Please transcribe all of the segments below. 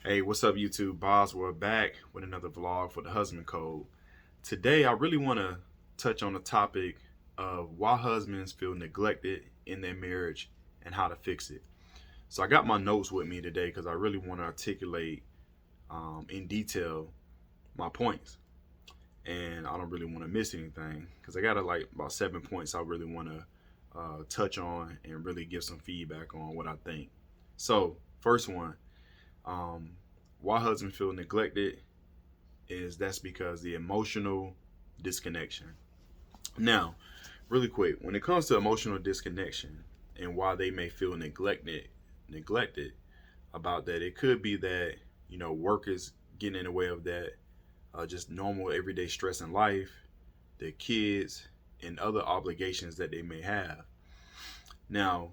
Hey, what's up, YouTube? Boswell back with another vlog for the Husband Code. Today, I really want to touch on the topic of why husbands feel neglected in their marriage and how to fix it. So, I got my notes with me today because I really want to articulate in detail my points, and I don't really want to miss anything because I got like about 7 points I really want to touch on and really give some feedback on what I think. So, first one. Um, why husbands feel neglected is that's because the emotional disconnection. Now, really quick, when it comes to emotional disconnection and why they may feel neglected about that, it could be that work is getting in the way of that, just normal everyday stress in life, their kids, and other obligations that they may have. Now,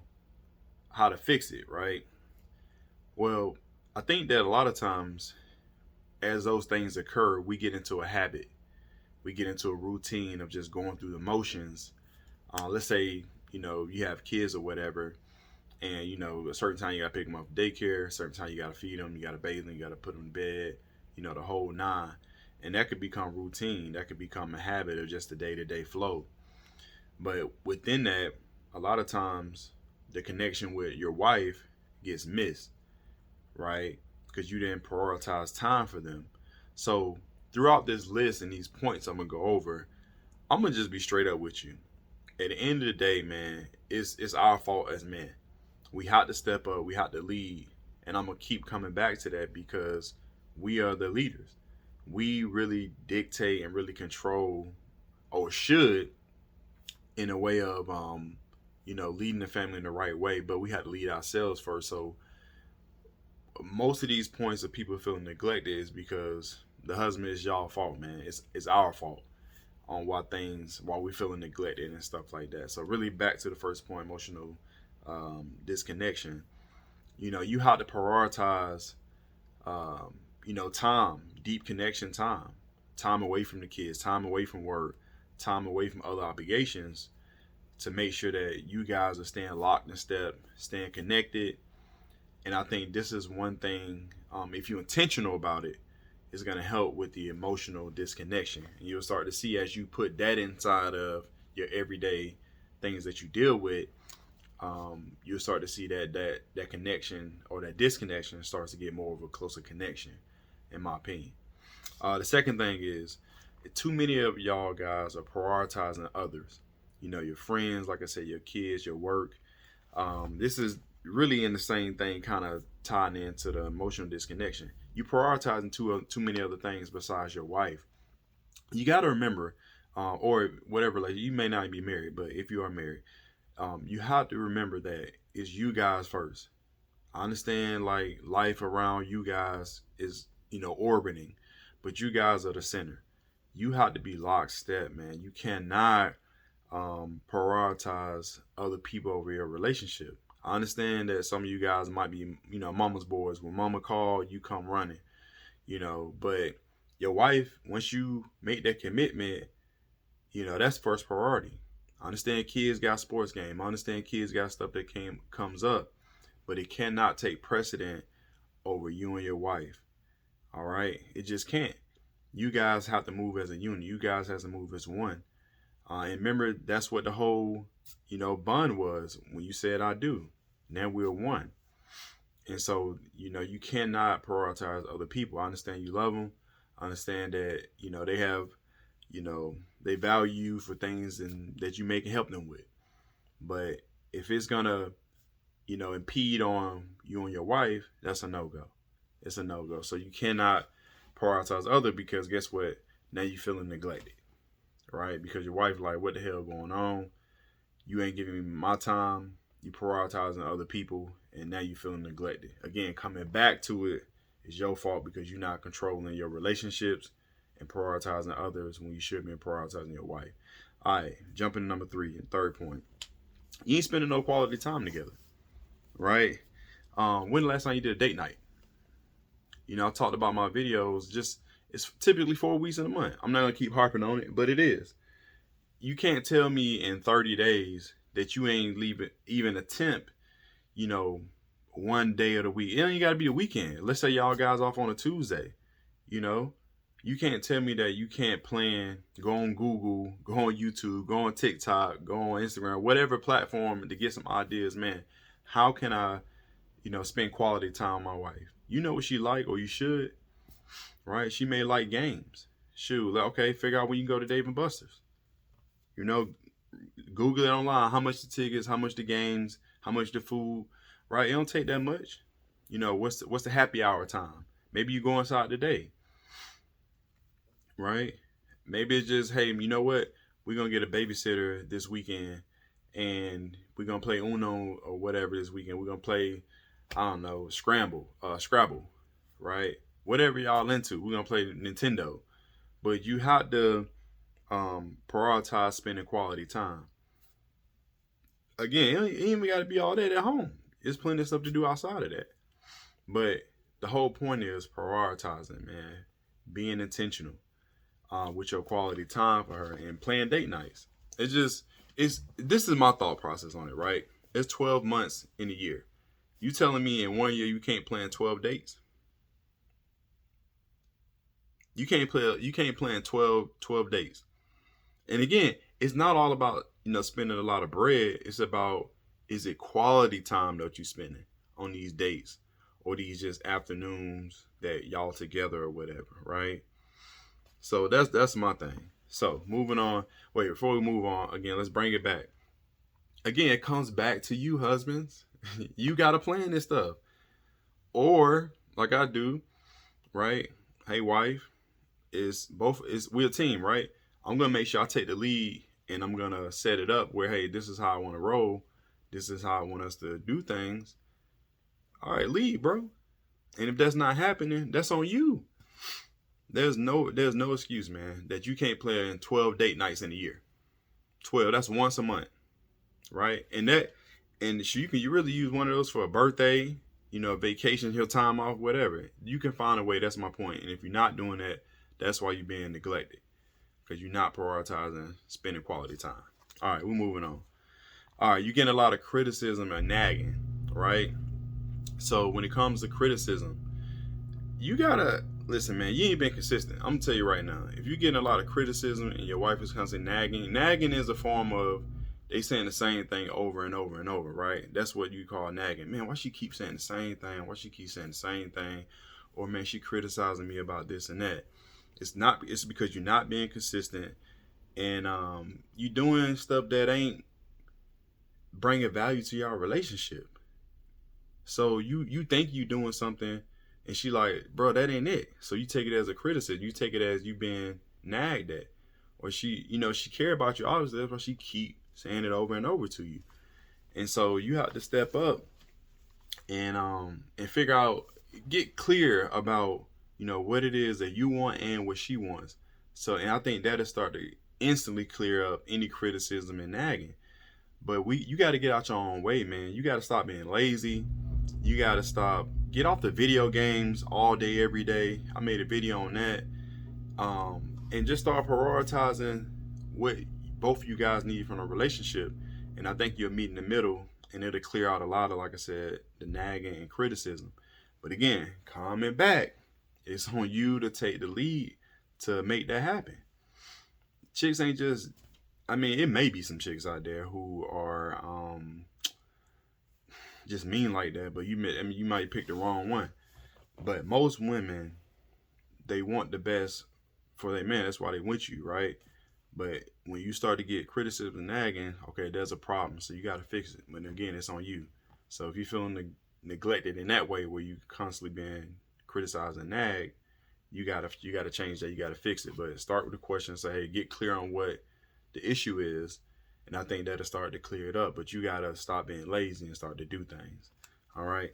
how to fix it, right? Well, I think that a lot of times as those things occur, we get into a habit. We get into a routine of just going through the motions. Let's say, you have kids or whatever, and, a certain time you got to pick them up from daycare, a certain time you got to feed them, you got to bathe them, you got to put them to bed, the whole nine. And that could become routine. That could become a habit of just the day to day flow. But within that, a lot of times the connection with your wife gets missed, right? Because you didn't prioritize time for them. So throughout this list and these points I'm gonna go over, I'm gonna just be straight up with you. At the end of the day, man, it's our fault as men. We have to step up. We have to lead, and I'm gonna keep coming back to that because we are the leaders. We really dictate and really control, or should, in a way of leading the family in the right way. But we have to lead ourselves first. So most of these points of people feeling neglected is because the husband is y'all fault, man. It's our fault on why we feeling neglected and stuff like that. So really back to the first point, emotional disconnection. You have to prioritize time, deep connection time away from the kids, time away from work, time away from other obligations to make sure that you guys are staying locked in step, staying connected. And I think this is one thing, if you're intentional about it, is going to help with the emotional disconnection. And you'll start to see as you put that inside of your everyday things that you deal with, you'll start to see that connection or that disconnection starts to get more of a closer connection, in my opinion. The second thing is too many of y'all guys are prioritizing others. Your friends, like I said, your kids, your work. This is really in the same thing, kind of tying into the emotional disconnection. You prioritizing too many other things besides your wife. You got to remember, or whatever. Like you may not be married, but if you are married, you have to remember that it's you guys first. I understand like life around you guys is orbiting, but you guys are the center. You have to be lockstep, man. You cannot prioritize other people over your relationship. I understand that some of you guys might be, mama's boys. When mama called, you come running, but your wife, once you make that commitment, that's first priority. I understand kids got sports game. I understand kids got stuff that comes up, but it cannot take precedent over you and your wife. All right, it just can't. You guys have to move as a unit. You guys have to move as one. And remember, that's what the whole, bond was when you said I do. Now we're one. And so, you cannot prioritize other people. I understand you love them. I understand that, they have, they value you for things and that you make and help them with. But if it's going to, impede on you and your wife, that's a no-go. It's a no-go. So you cannot prioritize other because guess what? Now you're feeling neglected, right? Because your wife like, what the hell going on? You ain't giving me my time. You prioritizing other people, and now you feeling neglected. Again, coming back to it is your fault because you're not controlling your relationships and prioritizing others when you should be prioritizing your wife. All right, jumping to number 3 and third point. You ain't spending no quality time together, right? When the last time you did a date night? I talked about my videos. Just it's typically 4 weeks in a month. I'm not gonna keep harping on it, but it is. You can't tell me in 30 days that you ain't leaving even attempt, you know, one day of the week. It ain't got to be the weekend. Let's say y'all guys off on a Tuesday. You know, you can't tell me that you can't plan, go on Google, go on YouTube, go on TikTok, go on Instagram, whatever platform to get some ideas, man. How can I, spend quality time with my wife? You know what she like, or you should, right? She may like games. Shoot, like, okay, figure out when you can go to Dave and Buster's. You know, Google it online. How much the tickets? How much the games? How much the food? Right? It don't take that much. What's the happy hour time? Maybe you go inside today, right? Maybe it's just, hey, you know what? We're gonna get a babysitter this weekend, and we're gonna play Uno or whatever this weekend. We're gonna play, I don't know, Scrabble, right? Whatever y'all into, we're gonna play Nintendo. But you have to prioritize spending quality time. Again, it ain't even got to be all that at home. There's plenty of stuff to do outside of that. But the whole point is prioritizing, man, being intentional with your quality time for her and playing date nights. This is my thought process on it, right? It's 12 months in a year. You telling me in 1 year you can't plan 12 dates? You can't plan 12 dates. And again, it's not all about, spending a lot of bread. It's about, is it quality time that you spending on these dates or these just afternoons that y'all together or whatever, right? So that's my thing. So moving on. Wait, before we move on, again, let's bring it back. Again, it comes back to you, husbands. You gotta plan this stuff. Or, like I do, right? Hey, wife, we're a team, right? I'm gonna make sure I take the lead and I'm gonna set it up where, hey, this is how I want to roll. This is how I want us to do things. All right, lead, bro. And if that's not happening, that's on you. There's no excuse, man, that you can't play in 12 date nights in a year. 12, that's once a month, right? You really use one of those for a birthday, vacation, your time off, whatever. You can find a way. That's my point. And if you're not doing that, that's why you're being neglected, because you're not prioritizing spending quality time. All right, we're moving on. All right, you're getting a lot of criticism and nagging, right? So when it comes to criticism, you gotta listen, man. You ain't been consistent. I'm gonna tell you right now. If you're getting a lot of criticism and your wife is constantly nagging is a form of they saying the same thing over and over and over, right? That's what you call nagging. Man, why she keep saying the same thing? Why she keep saying the same thing? Or man, she criticizing me about this and that. It's because you're not being consistent, and you doing stuff that ain't bringing value to your relationship. So you think you doing something, and she like, bro, that ain't it. So you take it as a criticism. You take it as you being nagged at, or she care about you. Obviously, that's why she keep saying it over and over to you. And so you have to step up and figure out, get clear about what it is that you want and what she wants. So, and I think that'll start to instantly clear up any criticism and nagging. But you got to get out your own way, man. You got to stop being lazy. You got to get off the video games all day, every day. I made a video on that. And just start prioritizing what both of you guys need from a relationship. And I think you'll meet in the middle, and it'll clear out a lot of, like I said, the nagging and criticism. But again, coming back, it's on you to take the lead to make that happen. Chicks ain't just, it may be some chicks out there who are just mean like that, but you might pick the wrong one. But most women, they want the best for their man. That's why they want you, right? But when you start to get criticism and nagging, okay, there's a problem. So you got to fix it. But again, it's on you. So if you're feeling neglected in that way, where you constantly being criticized and nagged, you gotta change that. You gotta fix it. But start with the question. Say, hey, get clear on what the issue is, and I think that'll start to clear it up. But you gotta stop being lazy and start to do things. All right.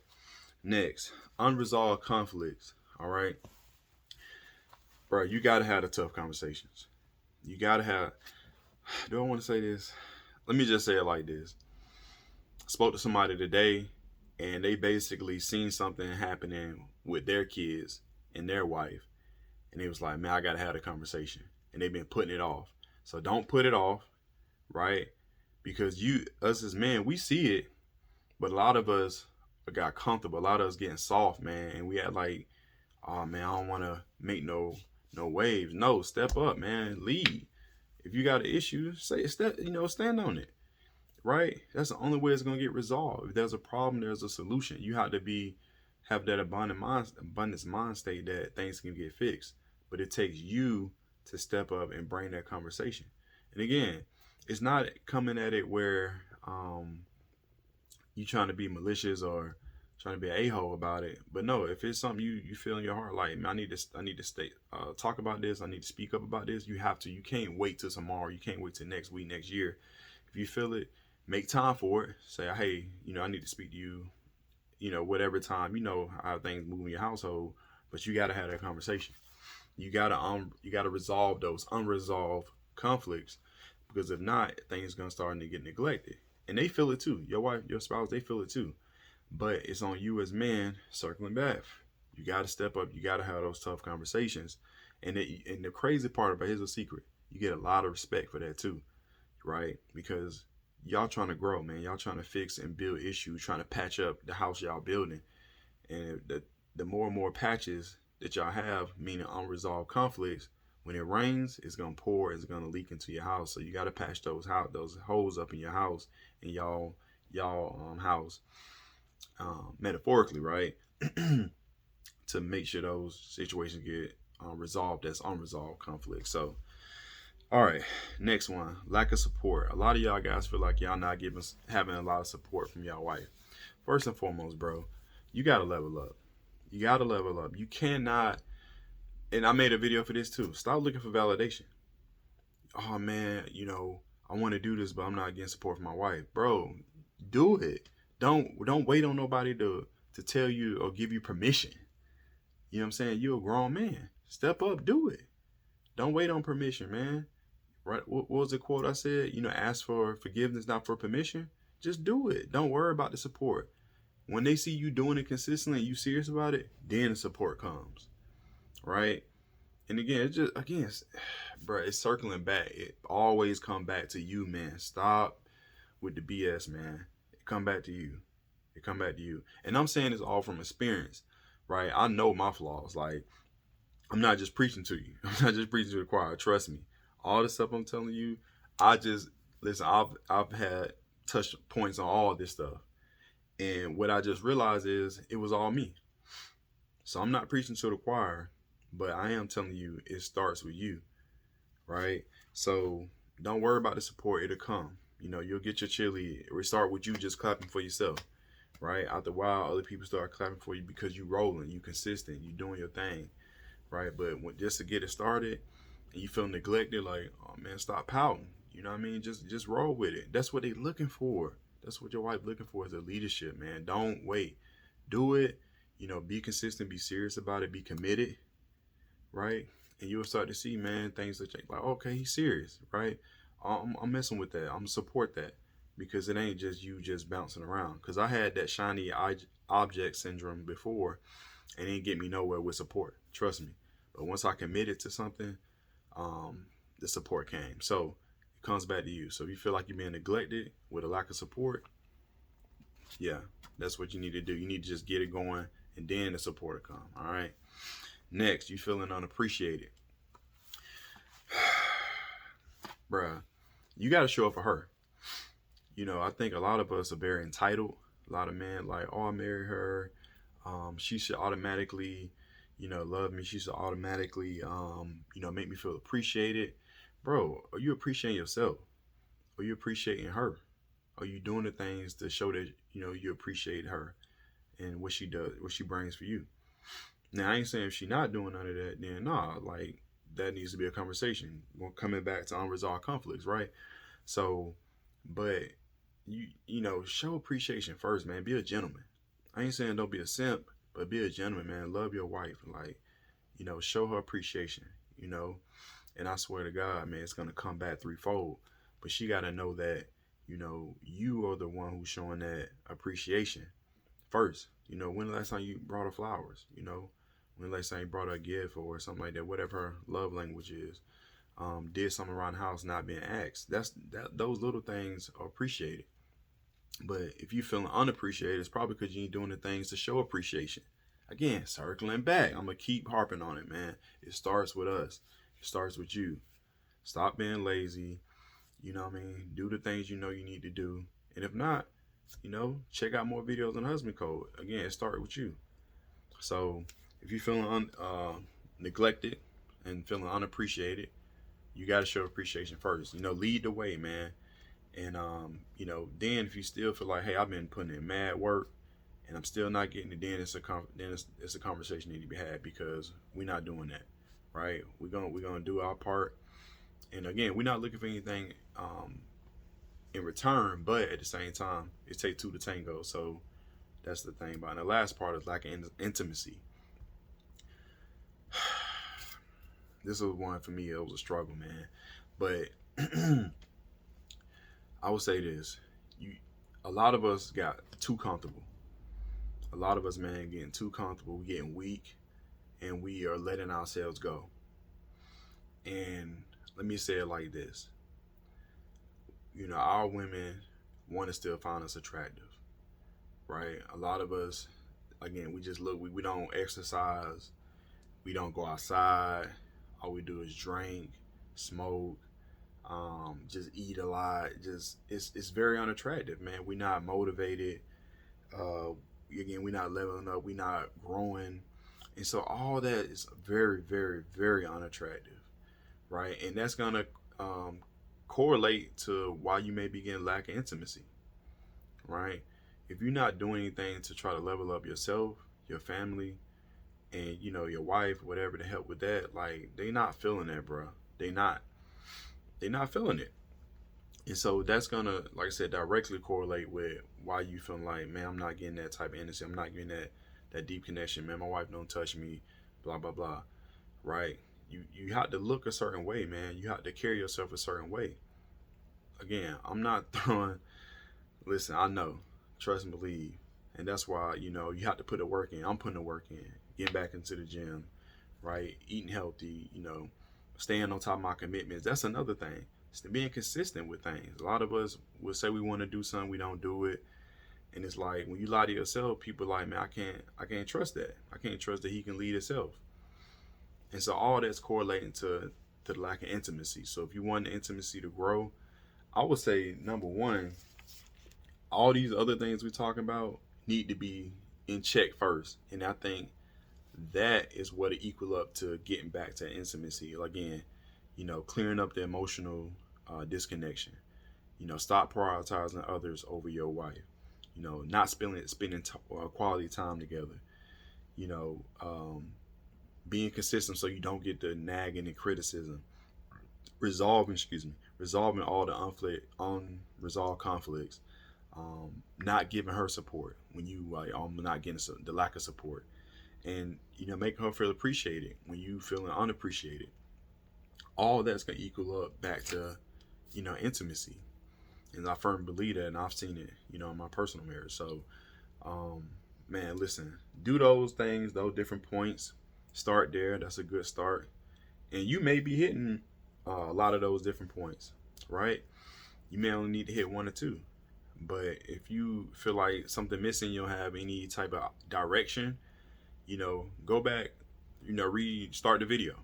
Next, unresolved conflicts. All right, bro, you gotta have the tough conversations. You gotta have. Do I want to say this? Let me just say it like this. I spoke to somebody today, and they basically seen something happening with their kids and their wife, and it was like, man, I gotta have a conversation, and they've been putting it off. So don't put it off, right? Because us as men, we see it, but a lot of us got comfortable. A lot of us getting soft, man, and we had like, oh man, I don't want to make no waves. No, step up, man. Lead. If you got an issue, say step. Stand on it. Right? That's the only way it's gonna get resolved. If there's a problem, there's a solution. You have to have that abundance mind state that things can get fixed. But it takes you to step up and bring that conversation. And again, it's not coming at it where you trying to be malicious or trying to be an a-hole about it. But no, if it's something you feel in your heart, like, man, I need to stay talk about this, I need to speak up about this, you have to. You can't wait till tomorrow, you can't wait till next week, next year. If you feel it, make time for it. Say, hey, I need to speak to you, whatever time, how things move in your household, but you gotta have that conversation. You gotta resolve those unresolved conflicts, because if not, things gonna start to get neglected. And they feel it too. Your wife, your spouse, they feel it too. But it's on you as men, circling back. You got to step up. You got to have those tough conversations. And the crazy part about, here's a secret, you get a lot of respect for that too, right? Because y'all trying to grow, man. Y'all trying to fix and build issues, trying to patch up the house y'all building. And the more and more patches that y'all have, meaning unresolved conflicts, when it rains, it's gonna pour, it's gonna leak into your house. So you got to patch those holes up in your house, in y'all house, metaphorically, right? To make sure those situations get resolved as unresolved conflict. So, all right, next one, lack of support. A lot of y'all guys feel like y'all not having a lot of support from y'all wife. First and foremost, bro, you gotta level up. You gotta level up. You cannot. And I made a video for this too. Stop looking for validation. Oh man, I want to do this, but I'm not getting support from my wife, bro. Do it. Don't wait on nobody to tell you or give you permission. You know what I'm saying? You're a grown man. Step up, do it. Don't wait on permission, man. Right? What was the quote I said? Ask for forgiveness, not for permission. Just do it. Don't worry about the support. When they see you doing it consistently and you serious about it, then the support comes. Right? And again, bro, it's circling back. It always come back to you, man. Stop with the BS, man. It come back to you. It come back to you. And I'm saying this all from experience, right? I know my flaws. Like, I'm not just preaching to you. I'm not just preaching to the choir. Trust me. All the stuff I'm telling you, listen. I've had touch points on all this stuff, and what I just realized is it was all me. So I'm not preaching to the choir, but I am telling you it starts with you, right? So don't worry about the support. It'll come. You'll get your chili. It start with you just clapping for yourself, right? After a while, other people start clapping for you because you rolling, you consistent, you doing your thing, right? But just to get it started and you feel neglected, like, oh man, stop pouting. You know what I mean? Just roll with it. That's what they looking for. That's what your wife looking for, is a leadership, man. Don't wait. Do it. Be consistent, be serious about it, be committed, right? And you'll start to see, man, things that change. Like, okay, he's serious, right? I'm messing with that. I'm gonna support that, because it ain't just you just bouncing around. Because I had that shiny object syndrome before, and it didn't get me nowhere with support. Trust me. But once I committed to something, the support came. So it comes back to you. So if you feel like you're being neglected with a lack of support, yeah, that's what you need to do. You need to just get it going, and then the support will come. All right. Next, you feeling unappreciated. Bruh, you got to show up for her. I think a lot of us are very entitled. A lot of men like, oh, I married her. She should automatically, love me. She should automatically, make me feel appreciated. Bro, are you appreciating yourself? Are you appreciating her? Are you doing the things to show that, you appreciate her and what she does, what she brings for you? Now, I ain't saying if she's not doing none of that, then nah, like, that needs to be a conversation. We're coming back to unresolved conflicts, right? So, but show appreciation first, man. Be a gentleman. I ain't saying don't be a simp, but be a gentleman, man. Love your wife, like, show her appreciation, And I swear to God, man, it's gonna come back threefold. But she gotta know that, you are the one who's showing that appreciation first. When the last time you brought her flowers? When the last time you brought her a gift or something like that, whatever her love language is. Did something around the house not being asked. Those little things are appreciated. But if you feeling unappreciated, it's probably because you ain't doing the things to show appreciation. Again, circling back, I'm gonna keep harping on it, man. It starts with us. It starts with you. Stop being lazy. You know what I mean? Do the things you know you need to do. And if not, check out more videos on husband code. Again, it started with you. So if you're feeling neglected and feeling unappreciated, you got to show appreciation first. Lead the way, man. And then if you still feel like, hey, I've been putting in mad work and I'm still not getting it, then it's a conversation that need to be had, because we're not doing that, right? We're gonna do our part, and again, we're not looking for anything in return, but at the same time, it takes two to tango. So that's the thing about it. And the last part is lack of intimacy. This was one for me. It was a struggle, man. But I would say this: a lot of us got too comfortable. A lot of us, man, getting too comfortable. We getting weak, and we are letting ourselves go. And let me say it like this: our women want to still find us attractive, right? A lot of us, again, we just look. We don't exercise. We don't go outside. All we do is drink, smoke, just eat a lot. Just it's very unattractive, man. We're not motivated. Again, we're not leveling up. We're not growing, and so all that is very, very, very unattractive, right? And that's gonna um, correlate to why you may be getting lack of intimacy, right? If you're not doing anything to try to level up yourself, your family, and your wife, whatever, to help with that, like, they not feeling that, bro. They not. They not feeling it. And so that's gonna, like I said, directly correlate with why you feeling like, man, I'm not getting that type of intimacy. I'm not getting that deep connection, man. My wife don't touch me, blah blah blah. Right? You have to look a certain way, man. You have to carry yourself a certain way. Again, I'm not throwing. Listen, I know, trust and believe, and that's why you have to put the work in. I'm putting the work in, getting back into the gym, right? Eating healthy, staying on top of my commitments. That's another thing. It's being consistent with things. A lot of us will say we want to do something, we don't do it, and it's like when you lie to yourself, people are like, man, I can't trust that. I can't trust that he can lead himself. And so all that's correlating to the lack of intimacy. So if you want the intimacy to grow, I would say number one, all these other things we're talking about need to be in check first. And I think that is what it equal up to getting back to intimacy. Again, clearing up the emotional disconnection. Stop prioritizing others over your wife. Not spending quality time together. You know, um, being consistent so you don't get the nagging and criticism. Resolving all the unresolved conflicts. Not giving her support when you like, not getting the lack of support, and making her feel appreciated when you feeling unappreciated. All that's gonna equal up back to intimacy, and I firmly believe that, and I've seen it in my personal marriage. So um, man, listen, do those things, those different points. Start there. That's a good start, and you may be hitting a lot of those different points, right? You may only need to hit one or two, but if you feel like something missing, you don't have any type of direction, go back, restart the video,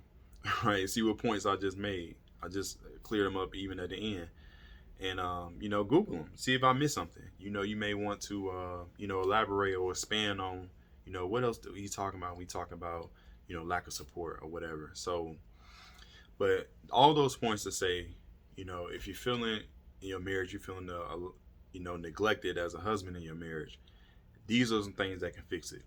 right? See what points I just made. I just cleared them up even at the end, and Google them, see if I missed something. You may want to elaborate or expand on, what else do we talking about? We talking about lack of support or whatever. So, but all those points to say, if you're feeling in your marriage, you're feeling neglected as a husband in your marriage, these are some things that can fix it.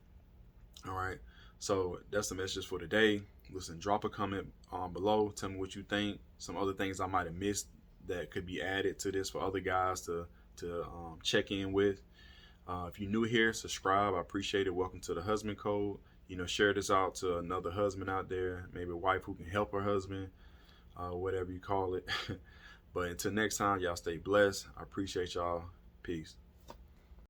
All right. So that's the message for today. Listen, drop a comment below. Tell me what you think. Some other things I might have missed that could be added to this for other guys to check in with. If you're new here, subscribe. I appreciate it. Welcome to the Husband Code. Share this out to another husband out there, maybe a wife who can help her husband, whatever you call it. But until next time, y'all stay blessed. I appreciate y'all. Peace.